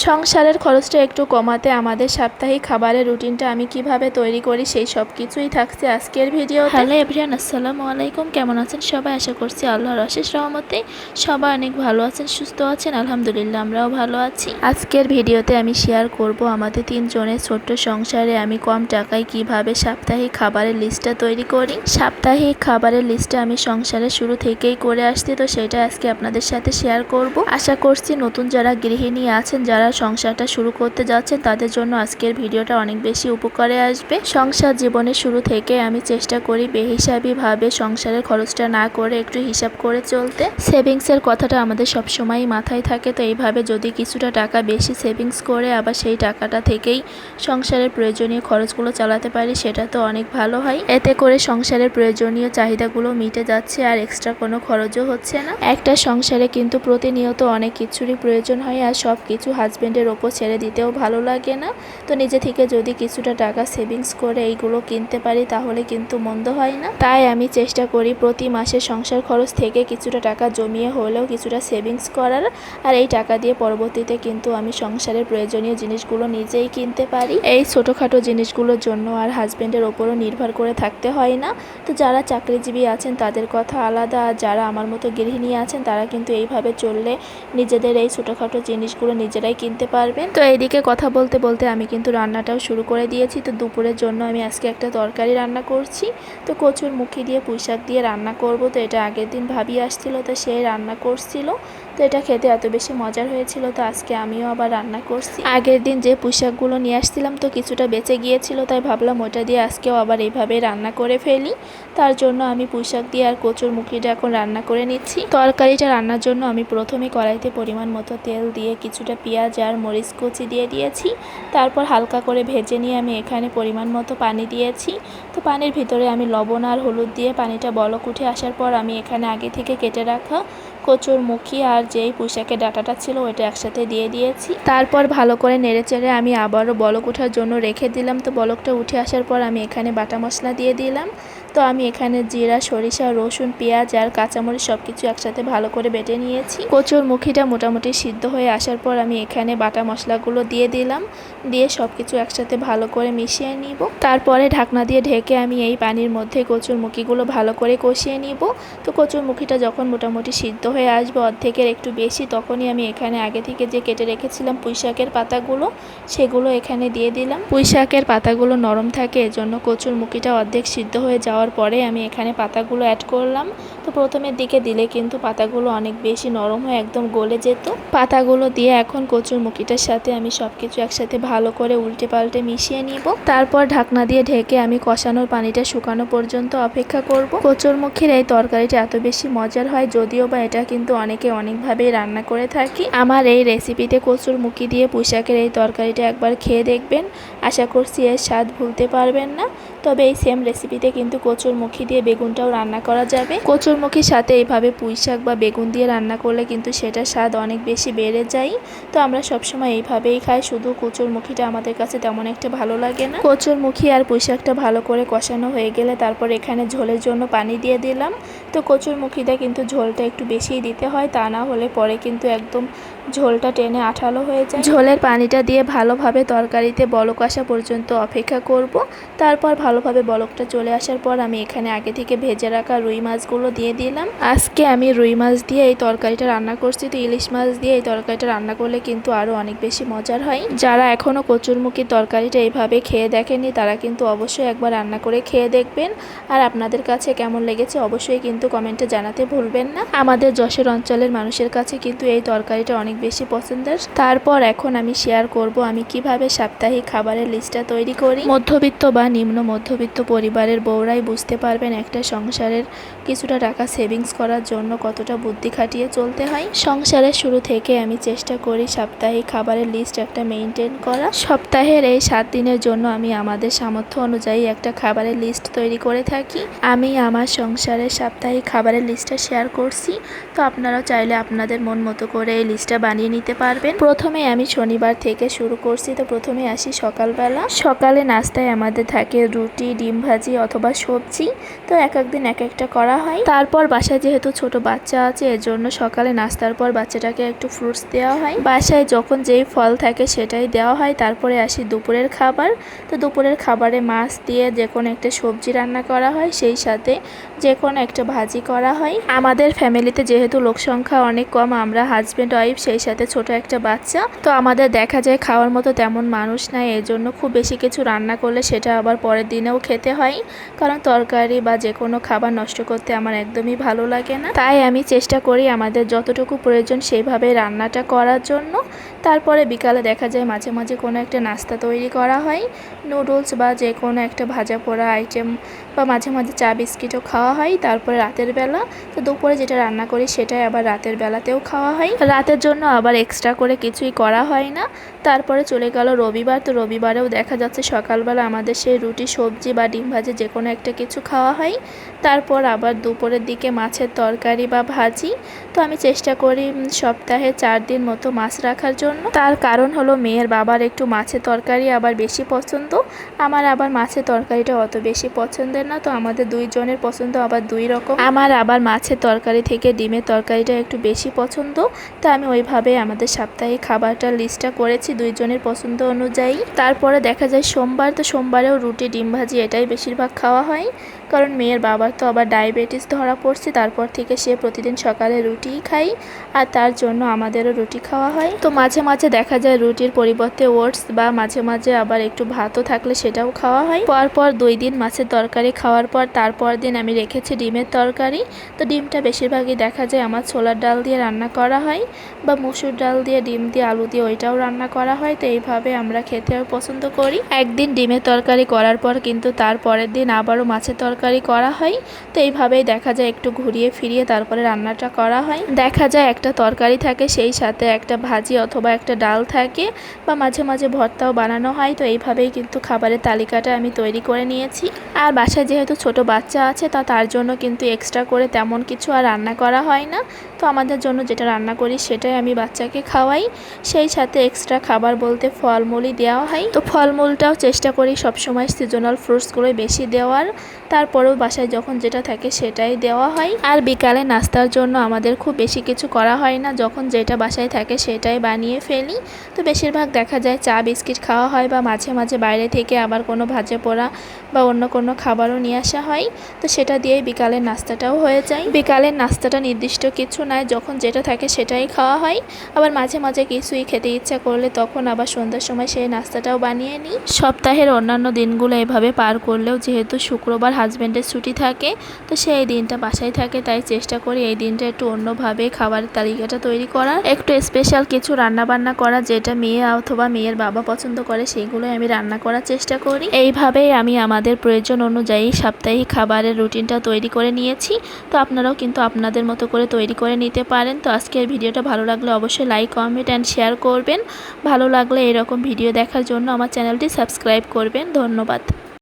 সংসারের খরচটা একটু কমাতে আমাদের সাপ্তাহিক খাবারের রুটিনটা আমি কিভাবে তৈরি করি সেই সব কিছুই থাকছে আজকের ভিডিও। হ্যালো এভরিওয়ান, আসসালামু আলাইকুম। কেমন আছেন সবাই? আশা করছি আল্লাহর অশেষ রহমতে সবাই অনেক ভালো আছেন, সুস্থ আছেন। আলহামদুলিল্লাহ, আমরাও ভালো আছি। আজকের ভিডিওতে আমি শেয়ার করব আমাদের 3 জনের ছোট্ট সংসারে আমি কম টাকায় কিভাবে সাপ্তাহিক খাবারের লিস্টটা তৈরি করি। সাপ্তাহিক খাবারের লিস্টটা আমি সংসারের শুরু থেকেই করে আসছি, তো সেটা আজকে আপনাদের সাথে শেয়ার করব। আশা করছি নতুন যারা গৃহিণী আছেন, যারা সংসারটা শুরু করতে যাচ্ছেন, তাদের জন্য আজকের ভিডিওটা অনেক বেশি উপকারে আসবে। সংসার জীবনের শুরু থেকে আমি চেষ্টা করি বেহিসাবি ভাবে সংসারের খরচটা না করে একটু হিসাব করে চলতে। সেভিংসের কথাটা আমাদের সবসময়ই মাথায় থাকে, তো এইভাবে যদি কিছুটা টাকা বেশি সেভিংস করে আবার সেই টাকাটা থেকেই সংসারের প্রয়োজনীয় খরচগুলো চালাতে পারি, সেটা তো অনেক ভালো হয়। এতে করে সংসারের প্রয়োজনীয় চাহিদাগুলো মিটে যাচ্ছে আর এক্সট্রা কোনো খরচও হচ্ছে না। একটা সংসারে কিন্তু প্রতিনিয়ত অনেক কিছুরই প্রয়োজন হয়, আর সব কিছু হাজবেন্ডের ওপর ছেড়ে দিতেও ভালো লাগে না। তো নিজে থেকে যদি কিছুটা টাকা সেভিংস করে এইগুলো কিনতে পারি তাহলে কিন্তু মন্দ হয় না। তাই আমি চেষ্টা করি প্রতি মাসে সংসার খরচ থেকে কিছুটা টাকা জমিয়ে হলেও কিছুটা সেভিংস করার, আর এই টাকা দিয়ে পরবর্তীতে কিন্তু আমি সংসারের প্রয়োজনীয় জিনিসগুলো নিজেই কিনতে পারি। এই ছোটোখাটো জিনিসগুলোর জন্য আর হাজবেন্ডের ওপরও নির্ভর করে থাকতে হয় না। তো যারা চাকরিজীবী আছেন তাদের কথা আলাদা, আর যারা আমার মতো গৃহিণী আছেন তারা কিন্তু এইভাবে চললে নিজেদের এই ছোটোখাটো জিনিসগুলো নিজেরাই কিনতে পারবেন। তো এইদিকে কথা বলতে বলতে আমি কিন্তু রান্নাটাও শুরু করে দিয়েছি। তো দুপুরের জন্য আমি আজকে একটা তরকারি রান্না করছি। তো কচুর মুখি দিয়ে পুঁইশাক দিয়ে রান্না করব। তো এটা আগের দিন ভাবি আসছিল, তো সে রান্না করছিল। তো এটা খেতে এত বেশি মজার হয়েছিল, তো আজকে আমিও আবার রান্না করছি। আগের দিন যে পুঁইশাকগুলো নিয়ে আসছিলাম তো কিছুটা বেঁচে গিয়েছিল, তাই ভাবলাম ওটা দিয়ে আজকেও আবার এইভাবে রান্না করে ফেলি। তার জন্য আমি পুঁইশাক দিয়ে আর কচুর মুখিটা এখন রান্না করে নিচ্ছি। তরকারিটা রান্নার জন্য আমি প্রথমে কড়াইতে পরিমাণ মতো তেল দিয়ে কিছুটা পেঁয়াজ আর মরিচ কুচি দিয়ে দিয়েছি। তারপর হালকা করে ভেজে নিয়ে আমি এখানে পরিমাণ মতো পানি দিয়েছি। তো পানির ভিতরে আমি লবণ আর হলুদ দিয়ে পানিটা বলক উঠে আসার পর আমি এখানে আগে থেকে কেটে রাখা কচুর মুখি আর যেই পুঁইশাকের ডাঁটাটা ছিল ওইটা একসাথে দিয়ে দিয়েছি। তারপর ভালো করে নেড়েচেড়ে আমি আবারও বলক ওঠার জন্য রেখে দিলাম। তো বলকটা উঠে আসার পর আমি এখানে বাটা মশলা দিয়ে দিলাম। তো আমি এখানে জিরা, সরিষা, রসুন, পেঁয়াজ আর কাঁচামরিচ সব কিছু একসাথে ভালো করে বেটে নিয়েছি। কচুর মুখিটা মোটামুটি সিদ্ধ হয়ে আসার পর আমি এখানে বাটা মশলাগুলো দিয়ে দিলাম। দিয়ে সব কিছু একসাথে ভালো করে মিশিয়ে নিব। তারপরে ঢাকনা দিয়ে ঢেকে আমি এই পানির মধ্যে কচুর মুখিগুলো ভালো করে কষিয়ে নিব। তো কচুর মুখিটা যখন মোটামুটি সিদ্ধ হয়ে আসবে অর্ধেকের একটু বেশি, তখনই আমি এখানে আগে থেকে যে কেটে রেখেছিলাম পুঁইশাকের পাতাগুলো সেগুলো এখানে দিয়ে দিলাম। পুঁইশাকের পাতাগুলো নরম থাকে, এজন্য কচুর মুখিটা অর্ধেক সিদ্ধ হয়ে যাওয়ার পরে আমি এখানে পাতাগুলো অ্যাড করলাম। তো প্রথমের দিকে দিলে কিন্তু পাতাগুলো অনেক বেশি নরম হয়ে একদম গলে যেত। পাতাগুলো দিয়ে এখন কচুর মুখিটার সাথে আমি সব কিছু একসাথে ভালো করে উল্টে পাল্টে মিশিয়ে নিব। তারপর ঢাকনা দিয়ে ঢেকে আমি কষানোর পানিটা শুকানো পর্যন্ত অপেক্ষা করব। কচুর মুখির এই তরকারিটা এত বেশি মজার হয়, যদিও বা এটা কিন্তু অনেকে অনেকভাবেই রান্না করে থাকি। আমার এই রেসিপিতে কচুর মুখি দিয়ে পুঁইশাকের এই তরকারিটা একবার খেয়ে দেখবেন, আশা করছি এর স্বাদ ভুলতে পারবেন না। তবে এই সেম রেসিপিতে কিন্তু কচুর মুখি দিয়ে বেগুনটাও রান্না করা যাবে। কচুর মুখির সাথে এইভাবে পুঁইশাক বা বেগুন দিয়ে রান্না করলে কিন্তু সেটার স্বাদ অনেক বেশি বেড়ে যায়। তো আমরা সবসময় এইভাবেই খাই, শুধু কচুর মুখিটা আমাদের কাছে তেমন একটা ভালো লাগে না। কচুর মুখি আর পুঁইশাকটা ভালো করে কষানো হয়ে গেলে তারপর এখানে ঝোলের জন্য পানি দিয়ে দিলাম। তো কচুর মুখিটা কিন্তু ঝোলটা একটু বেশিই দিতে হয়, তা না হলে পরে কিন্তু একদম ঝোলটা টেনে আঠালো হয়ে যায়। ঝোলের পানিটা দিয়ে ভালোভাবে তরকারিতে বলক আসা পর্যন্ত অপেক্ষা করব। তারপর ভালোভাবে বলকটা চলে আসার পর আমি এখানে আগে থেকে ভেজে রাখা রুই মাছগুলো দিয়ে দিলাম। আজকে আমি রুই মাছ দিয়ে এই তরকারিটা রান্না করছি। তো ইলিশ মাছ দিয়ে এই তরকারিটা রান্না করলে কিন্তু আরও অনেক বেশি মজার হয়। যারা এখনও কচুরমুখির তরকারিটা এইভাবে খেয়ে দেখেননি তারা কিন্তু অবশ্যই একবার রান্না করে খেয়ে দেখবেন। আর আপনাদের কাছে কেমন লেগেছে অবশ্যই কিন্তু কমেন্টে জানাতে ভুলবেন না। আমাদের যশোর অঞ্চলের মানুষের কাছে কিন্তু এই তরকারিটা অনেক বেশি পছন্দের। তারপর এখন আমি শেয়ার করব আমি কিভাবে সাপ্তাহিক খাবারের লিস্টটা তৈরি করি। মধ্যবিত্ত বা নিম্ন মধ্যবিত্ত পরিবারের বউরাই বুঝতে পারবেন একটা সংসারের কিছুটা টাকা সেভিংস করার জন্য কতটা বুদ্ধি খাটিয়ে চলতে হয়। সংসারের শুরু থেকে আমি চেষ্টা করি সাপ্তাহিক খাবারের লিস্ট একটা মেনটেন করা। সপ্তাহের এই 7 দিনের জন্য আমি আমাদের সামর্থ্য অনুযায়ী একটা খাবারের লিস্ট তৈরি করে থাকি। আমি আমার সংসারের সাপ্তাহিক খাবারের লিস্টটা শেয়ার করছি। তো আপনারাও চাইলে আপনাদের মন মতো করে এই লিস্টটা বানিয়ে নিতে পারবেন। প্রথমে আমি শনিবার থেকে শুরু করছি। তো প্রথমে আসি সকালবেলা। সকালে নাস্তায় আমাদের থাকে রুটি, ডিম ভাজি অথবা সবজি। তো এক একদিন এক একটা করা হয়। তারপর বাসায় যেহেতু ছোট বাচ্চা আছে, এর জন্য সকালে নাস্তার পর বাচ্চাটাকে একটু ফ্রুটস দেওয়া হয়। বাসায় যখন যেই ফল থাকে সেটাই দেওয়া হয়। তারপরে আসি দুপুরের খাবার। তো দুপুরের খাবারে মাছ দিয়ে যে কোনো একটা সবজি রান্না করা হয়, সেই সাথে যে কোনো একটা ভাজি করা হয়। আমাদের ফ্যামিলিতে যেহেতু লোক সংখ্যা অনেক কম, আমরা হাজব্যান্ড ওয়াইফ সেই সাথে ছোট একটা বাচ্চা, তো আমাদের দেখা যায় খাওয়ার মতো তেমন মানুষ নাই। এর জন্য খুব বেশি কিছু রান্না করলে সেটা আবার পরের দিনেও খেতে হয়, কারণ তরকারি বা যে কোনো খাবার নষ্ট করতে আমার একদমই ভালো লাগে না। তাই আমি চেষ্টা করি আমাদের যতটুকু প্রয়োজন সেইভাবে রান্নাটা করার জন্য। তারপরে বিকালে দেখা যায় মাঝে মাঝে কোনো একটা নাস্তা তৈরি করা হয়, নুডলস বা যে কোনো একটা ভাজা পোড়া আইটেম, বা মাঝে মাঝে চা বিস্কিটও খাওয়া হয়। তারপরে রাতের বেলা তো দুপুরে যেটা রান্না করি সেটাই আবার রাতের বেলাতেও খাওয়া হয়। রাতের জন্য আবার এক্সট্রা করে কিছুই করা হয় না। তারপরে চলে গেল রবিবার। তো রবিবারেও দেখা যাচ্ছে সকালবেলা আমাদের সেই রুটি, সবজি বা ডিম ভাজি যে কোনো একটা কিছু খাওয়া হয়। তারপর আবার দুপুরের দিকে মাছের তরকারি বা ভাজি। তো আমি চেষ্টা করি সপ্তাহে 4 দিন মতো মাছ রাখার জন্য। তার কারণ হলো মেয়ের বাবার একটু মাছের তরকারি আবার বেশি পছন্দ, আমার আবার মাছের তরকারিটা অত বেশি পছন্দের না। তো আমাদের দুইজনের পছন্দ আবার দুই রকম। আমার আবার মাছের তরকারি থেকে ডিমের তরকারিটা একটু বেশি পছন্দ। তো আমি ওইভাবে আমাদের সাপ্তাহিক খাবারটার লিস্টটা করেছি দুইজনের পছন্দ অনুযায়ী। তারপরে দেখা যায় সোমবার। তো সোমবারেও রুটি, ডিম ভাজি এটাই বেশিরভাগ খাওয়া হয়, কারণ মেয়ের বাবার তো আবার ডায়াবেটিস ধরা পড়ছে। তারপর থেকে সে প্রতিদিন সকালে রুটিই খাই, আর তার জন্য আমাদেরও রুটি খাওয়া হয়। তো মাঝে মাঝে দেখা যায় রুটির পরিবর্তে ওটস বা মাঝে মাঝে আবার একটু ভাতও থাকলে সেটাও খাওয়া হয়। পরপর 2 দিন মাছের তরকারি খাওয়ার পর তারপর দিন আমি রেখেছি ডিমের তরকারি। তো ডিমটা বেশিরভাগই দেখা যায় আমার ছোলার ডাল দিয়ে রান্না করা হয়, বা মসুর ডাল দিয়ে, ডিম দিয়ে, আলু দিয়ে ওইটাও রান্না করা হয়। তো এইভাবে আমরা খেতেও পছন্দ করি। একদিন ডিমের তরকারি করার পর কিন্তু তার পরের দিন আবারও মাছের তরকারি করা হয়। তো এইভাবেই দেখা যায় একটু ঘুরিয়ে ফিরিয়ে তারপরে রান্নাটা করা হয়। দেখা যায় একটা তরকারি থাকে, সেই সাথে একটা ভাজি অথবা একটা ডাল থাকে, বা মাঝে মাঝে ভর্তাও বানানো হয়। তো এইভাবেই কিন্তু খাবারের তালিকাটা আমি তৈরি করে নিয়েছি। আর বাসায় যেহেতু ছোট বাচ্চা আছে, তার জন্য কিন্তু এক্সট্রা করে তেমন কিছু আর রান্না করা হয় না। তো আমাদের জন্য যেটা রান্না করি সেটাই আমি বাচ্চাকে খাওয়াই। সেই সাথে এক্সট্রা খাবার বলতে ফলমূলই দেওয়া হয়। তো ফলমূলটাও চেষ্টা করি সবসময় সিজনাল ফ্রুটসগুলোই বেশি দেওয়ার। তারপরেও বাসায় যখন যেটা থাকে সেটাই দেওয়া হয়। আর বিকালে নাস্তার জন্য আমাদের খুব বেশি কিছু করা হয় না, যখন যেটা বাসায় থাকে সেটাই বানিয়ে ফেলি। তো বেশিরভাগ দেখা যায় চা বিস্কিট খাওয়া হয়, বা মাঝে মাঝে বাইরে থেকে আবার কোনো ভাজা পোড়া বা অন্য কোনো খাবারও নিয়ে আসা হয়। তো সেটা দিয়েই বিকালের নাস্তাটাও হয়ে যায়। বিকালের নাস্তাটা নির্দিষ্ট কিছু নয়, যখন যেটা থাকে সেটাই খাওয়া হয়। আবার মাঝে মাঝে কিছুই খেতে ইচ্ছা করলে তখন আবার সন্ধ্যার সময় সেই নাস্তাটাও বানিয়ে নিই। সপ্তাহের অন্যান্য দিনগুলো এভাবে পার করলেও যেহেতু শুক্রবার হাজব্যান্ডের ছুটি থাকে, তো সেই দিনটা বাসায় থাকে, তাই চেষ্টা করি এই দিনটা একটু অন্যভাবে খাবারের তালিকাটা তৈরি করা, একটু স্পেশাল কিছু রান্নাবান্না করা, যেটা মেয়ে অথবা মেয়ের বাবা পছন্দ করে সেইগুলোই আমি রান্না করার চেষ্টা করি। এইভাবেই আমি আমাদের প্রয়োজন অনুযায়ী সাপ্তাহিক খাবারের রুটিনটা তৈরি করে নিয়েছি। তো আপনারাও কিন্তু আপনাদের মতো করে তৈরি করে নিতে পারেন। তো আজকের ভিডিওটা ভালো লাগলে অবশ্যই লাইক, কমেন্ট অ্যান্ড শেয়ার করবেন। ভালো লাগলে এরকম ভিডিও দেখার জন্য আমার চ্যানেলটি সাবস্ক্রাইব করবেন। ধন্যবাদ।